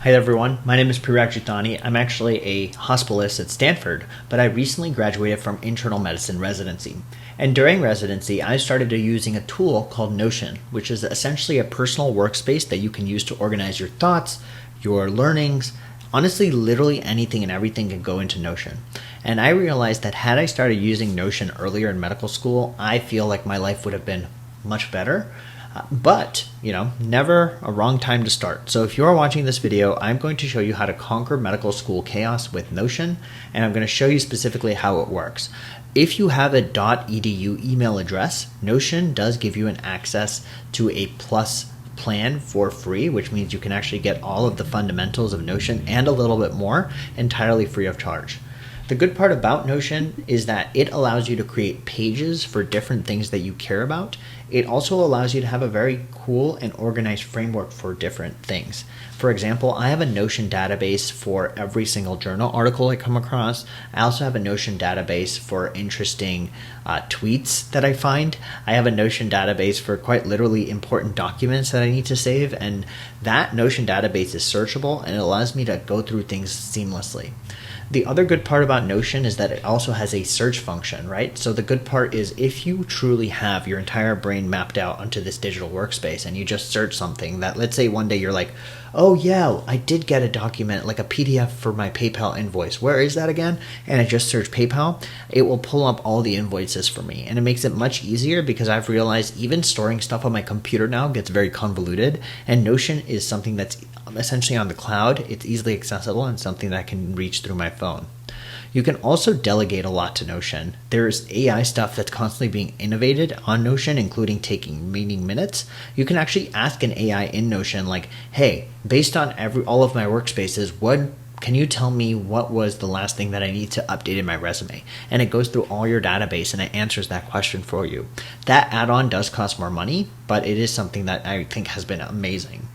Hi everyone, my name is Prerak Juthani. I'm actually a hospitalist at Stanford, but I recently graduated from internal medicine residency. And during residency, I started using a tool called Notion, which is essentially a personal workspace that you can use to organize your thoughts, your learnings. Honestly, literally anything and everything can go into Notion. And I realized that had I started using Notion earlier in medical school, I feel like my life would have been much better. But, never a wrong time to start. So if you are watching this video, I'm going to show you how to conquer medical school chaos with Notion, and I'm going to show you specifically how it works. If you have a .edu email address, Notion does give you an access to a plus plan for free, which means you can actually get all of the fundamentals of Notion and a little bit more entirely free of charge. The good part about Notion is that it allows you to create pages for different things that you care about. It also allows you to have a very cool and organized framework for different things. For example, I have a Notion database for every single journal article I come across. I also have a Notion database for interesting tweets that I find. I have a Notion database for quite literally important documents that I need to save, and that Notion database is searchable and it allows me to go through things seamlessly. The other good part about Notion is that it also has a search function, right? So the good part is if you truly have your entire brain mapped out onto this digital workspace and you just search something that, let's say one day you're like, oh yeah, I did get a document, like a PDF for my PayPal invoice. Where is that again? And I just search PayPal. It will pull up all the invoices for me. And it makes it much easier because I've realized even storing stuff on my computer now gets very convoluted. And Notion is something that's essentially on the cloud. It's easily accessible and something that I can reach through my phone. You can also delegate a lot to Notion. There's AI stuff that's constantly being innovated on Notion, including taking meeting minutes. You can actually ask an AI in Notion like, hey, based on all of my workspaces, can you tell me what was the last thing that I need to update in my resume? And it goes through all your database and it answers that question for you. That add-on does cost more money, but it is something that I think has been amazing.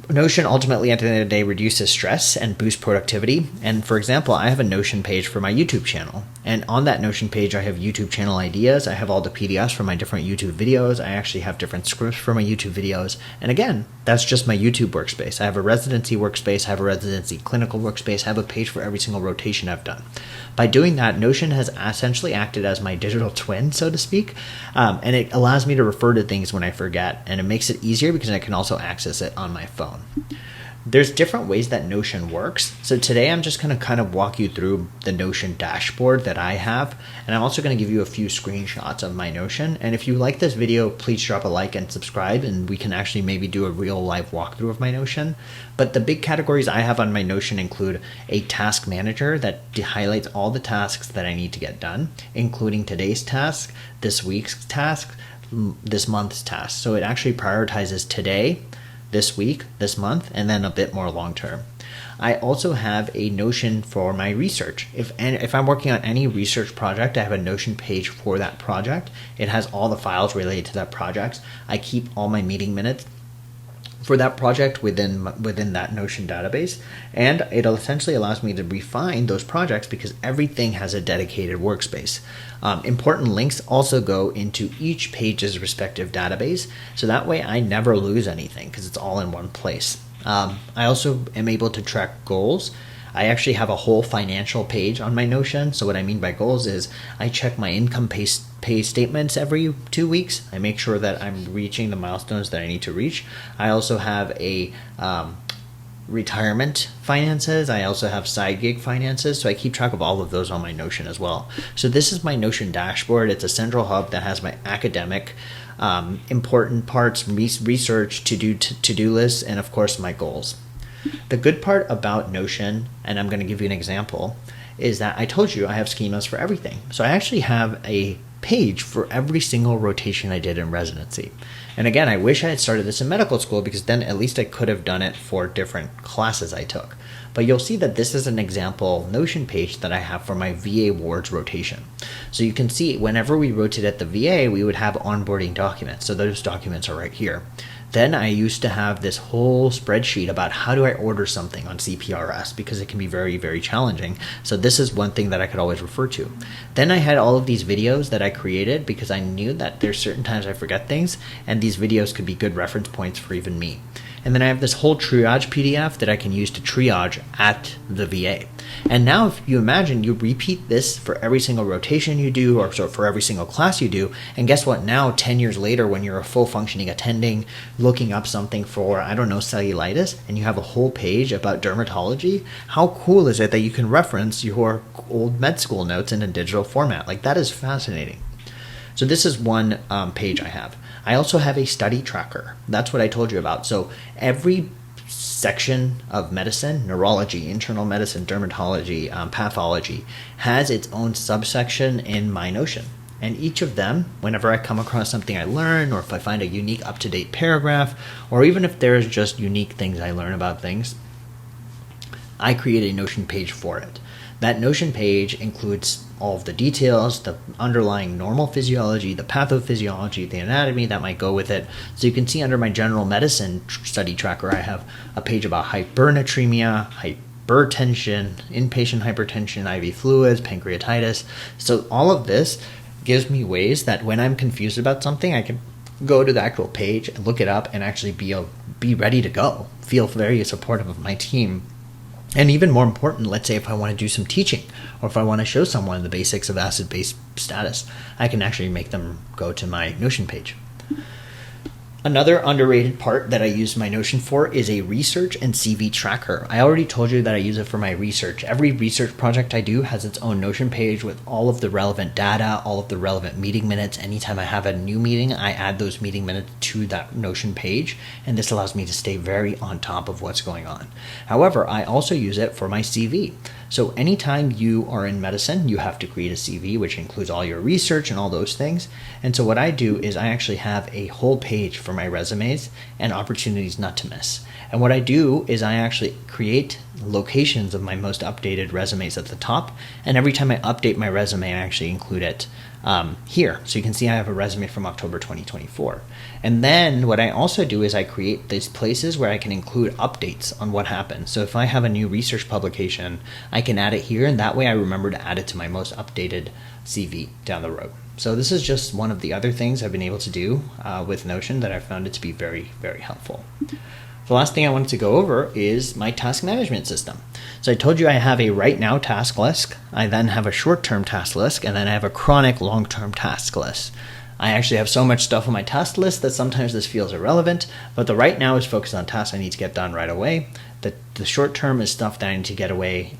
Notion ultimately, at the end of the day, reduces stress and boosts productivity. And for example, I have a Notion page for my YouTube channel. And on that Notion page, I have YouTube channel ideas. I have all the PDFs for my different YouTube videos. I actually have different scripts for my YouTube videos. And again, that's just my YouTube workspace. I have a residency workspace. I have a residency clinical workspace. I have a page for every single rotation I've done. By doing that, Notion has essentially acted as my digital twin, so to speak. And it allows me to refer to things when I forget. And it makes it easier because I can also access it on my phone. There's different ways that Notion works. So today I'm just going to kind of walk you through the Notion dashboard that I have. And I'm also going to give you a few screenshots of my Notion. And if you like this video, please drop a like and subscribe, and we can actually maybe do a real live walkthrough of my Notion. But the big categories I have on my Notion include a task manager that highlights all the tasks that I need to get done, including today's task, this week's task, this month's task. So it actually prioritizes today, this week, this month, and then a bit more long term. I also have a Notion for my research. If I'm working on any research project, I have a Notion page for that project. It has all the files related to that project. I keep all my meeting minutes for that project within that Notion database, and it essentially allows me to refine those projects because everything has a dedicated workspace. Important links also go into each page's respective database, so that way I never lose anything because it's all in one place. I also am able to track goals. I actually have a whole financial page on my Notion. So what I mean by goals is I check my income pay statements every 2 weeks. I make sure that I'm reaching the milestones that I need to reach. I also have a retirement finances. I also have side gig finances. So I keep track of all of those on my Notion as well. So this is my Notion dashboard. It's a central hub that has my academic important parts, research, to-do lists, and of course my goals. The good part about Notion, and I'm going to give you an example, is that I told you I have schemas for everything. So I actually have a page for every single rotation I did in residency. And again, I wish I had started this in medical school because then at least I could have done it for different classes I took. But you'll see that this is an example Notion page that I have for my VA wards rotation. So you can see whenever we rotate at the VA, we would have onboarding documents. So those documents are right here. Then I used to have this whole spreadsheet about how do I order something on CPRS because it can be very, very challenging. So this is one thing that I could always refer to. Then I had all of these videos that I created because I knew that there's certain times I forget things, and these videos could be good reference points for even me. And then I have this whole triage PDF that I can use to triage at the VA. And now if you imagine you repeat this for every single rotation you do, or so for every single class you do, and guess what, now 10 years later when you're a full functioning attending, looking up something for, I don't know, cellulitis, and you have a whole page about dermatology, how cool is it that you can reference your old med school notes in a digital format? Like, that is fascinating. So this is one page I have. I also have a study tracker. That's what I told you about. So every section of medicine, neurology, internal medicine, dermatology, pathology, has its own subsection in my Notion. And each of them, whenever I come across something I learn, or if I find a unique up-to-date paragraph, or even if there's just unique things I learn about things, I create a Notion page for it. That Notion page includes all of the details, the underlying normal physiology, the pathophysiology, the anatomy that might go with it. So you can see under my general medicine study tracker, I have a page about hypernatremia, hypertension, inpatient hypertension, IV fluids, pancreatitis. So all of this gives me ways that when I'm confused about something, I can go to the actual page and look it up and actually be ready to go, feel very supportive of my team. And even more important, let's say if I want to do some teaching, or if I want to show someone the basics of acid-base status, I can actually make them go to my Notion page. Another underrated part that I use my Notion for is a research and CV tracker. I already told you that I use it for my research. Every research project I do has its own Notion page with all of the relevant data, all of the relevant meeting minutes. Anytime I have a new meeting, I add those meeting minutes to that Notion page, and this allows me to stay very on top of what's going on. However, I also use it for my CV. So anytime you are in medicine, you have to create a CV, which includes all your research and all those things. And so what I do is I actually have a whole page for my resumes and opportunities not to miss. And what I do is I actually create locations of my most updated resumes at the top. And every time I update my resume, I actually include it here. So you can see I have a resume from October 2024. And then what I also do is I create these places where I can include updates on what happened. So if I have a new research publication, I can add it here, and that way I remember to add it to my most updated CV down the road. So this is just one of the other things I've been able to do with Notion that I found it to be very, very helpful. The last thing I wanted to go over is my task management system. So I told you I have a right now task list, I then have a short-term task list, and then I have a chronic long-term task list. I actually have so much stuff on my task list that sometimes this feels irrelevant, but the right now is focused on tasks I need to get done right away. The short term is stuff that I need to get away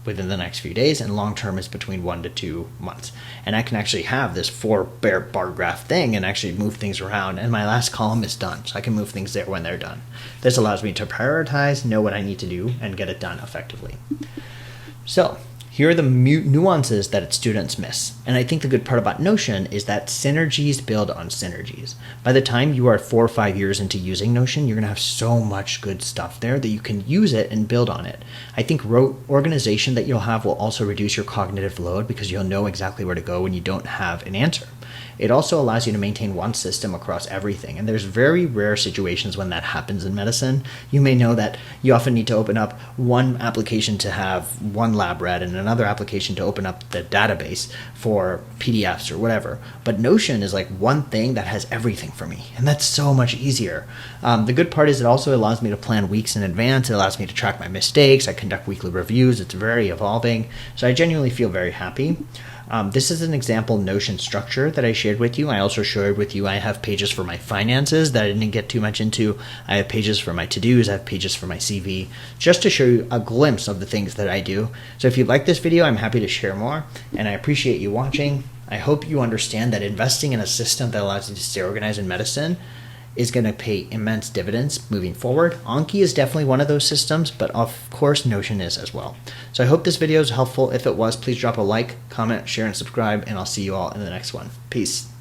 within the next few days, and long term is between 1 to 2 months. And I can actually have this 4-bar graph thing and actually move things around, and my last column is done, so I can move things there when they're done. This allows me to prioritize, know what I need to do, and get it done effectively. So here are the nuances that students miss. And I think the good part about Notion is that synergies build on synergies. By the time you are 4 or 5 years into using Notion, you're going to have so much good stuff there that you can use it and build on it. I think organization that you'll have will also reduce your cognitive load because you'll know exactly where to go when you don't have an answer. It also allows you to maintain one system across everything, and there's very rare situations when that happens in medicine. You may know that you often need to open up one application to have one lab read and another application to open up the database for PDFs or whatever. But Notion is like one thing that has everything for me, and that's so much easier. The good part is it also allows me to plan weeks in advance. It allows me to track my mistakes. I conduct weekly reviews. It's very evolving, so I genuinely feel very happy. This is an example Notion structure that I shared with you. I also shared with you I have pages for my finances that I didn't get too much into. I have pages for my to-dos. I have pages for my CV, just to show you a glimpse of the things that I do. So if you like this video, I'm happy to share more, and I appreciate you watching. I hope you understand that investing in a system that allows you to stay organized in medicine is going to pay immense dividends moving forward. Anki is definitely one of those systems, but of course Notion is as well. So I hope this video is helpful. If it was, please drop a like, comment, share, and subscribe, and I'll see you all in the next one. Peace.